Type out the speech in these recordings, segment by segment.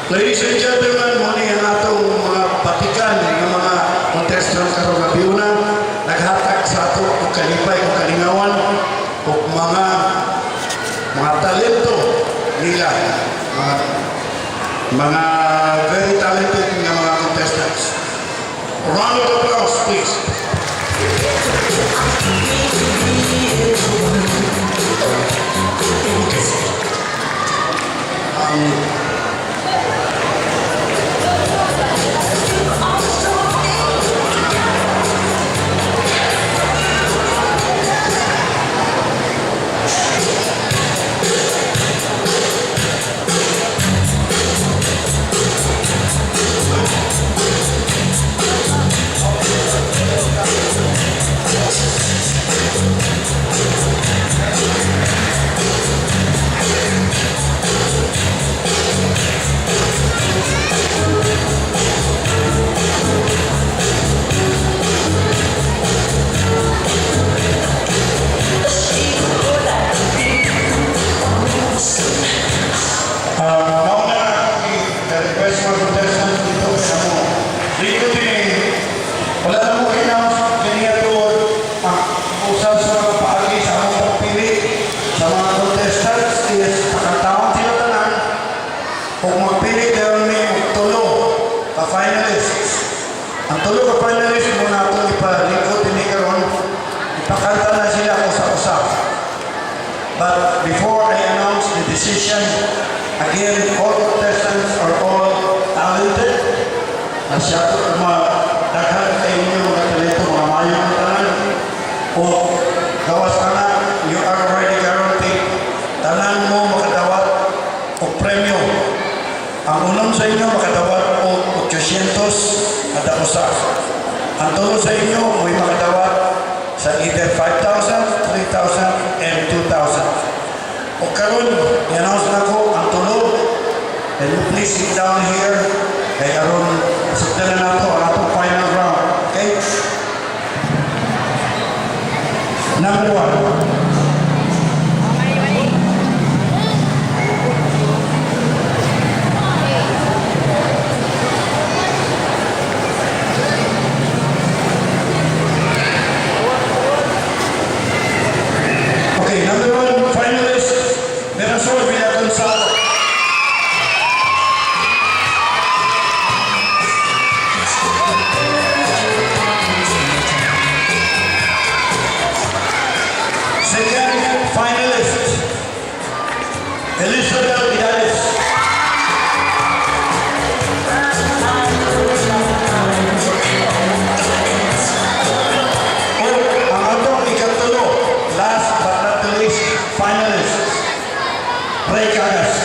Ladies and gentlemen, muli ang atong mga patikan ng mga contestants karong gabiuna naghatag sa ato og kalipay o kalingawan o mga talento nila, mga very talented nga mga contestants. A round of applause, please. Ang tulo ka finalists muna itong ipalikot ini karon, ipakanta na sila usa-usa. But before I announce the decision, again, all contestants are all talented. Nasya ko daghan sa inyo mga talento, mga mayong tanan. O gawas ka na, you are already guaranteed. Tanan mo makadawat o premyo. Ang unang sa inyo makadawat o 800 kada usa. Ang tulo sa inyo may makadawat sa either 5,000, 3,000, and 2,000. O karon, i-announce na ko ang tulo. Can you please sit down here? Kay karon, sugdan na nato ang atong final round. Okay? Number 1. Okay, number 1 finalist, Mirasol Villagonzalo. Second finalist, Elizabeth Vidales. Ang atong ikatulo, last but not the least, finalists, Ray Cagas.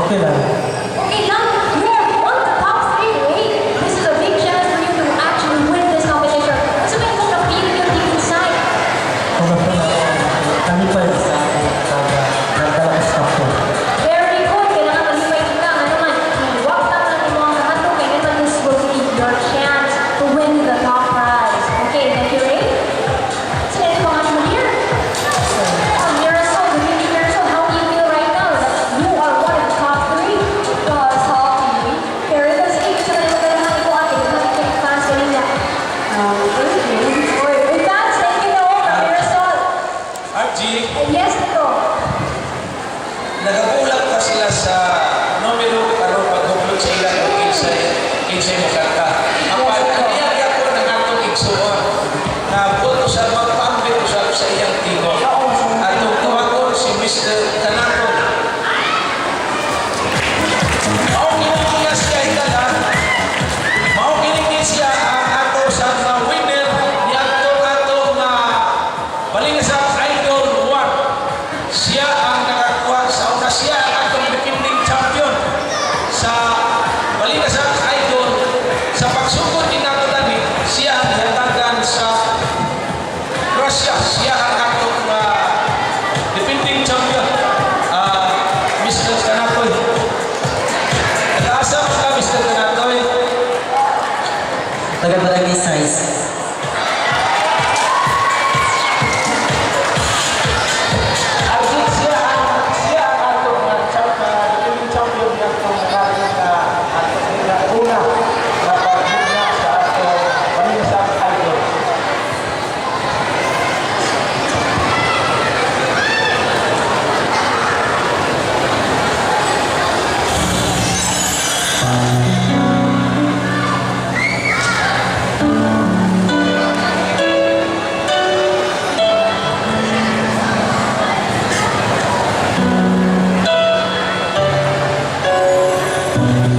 Okay lang. nagabulag pa sila sa numero karon pag-upload sa ilang kung kinsay makanta. Apan, aniyag ako ng atong igsuon na buto sa magpaambit usap sa iyang tingog. Atong tawagon si Mr. Tanaton. Mao kinigyan siya itala. Mao kinigyan siya ang ato sa mga winner ni ato na Balingasap Idol 1. Siya ang nakakuha sa una. Siya ang atong defending champion sa Balingasap Idol. Sa pagsugod din nato dani, siya ang ihatagan sa Russia. Siya ang atong defending champion. Mr. Kanatoy. Nag-aasa mo ka, Mr. Kanatoy. Taga-barangay size. Siya ang atong defending champion niya kung nakaroon na atong una na pag-una sa atong Balingasap Idol.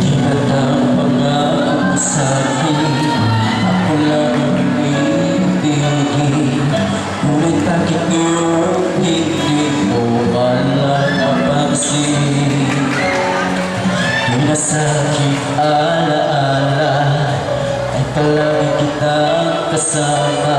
Itatang pangako sa'kin, ako lang ibibigin. Ngunit bakit ngayon hindi mo malang mapansin? Yung nasakit alaala ay palagi kitang kasama.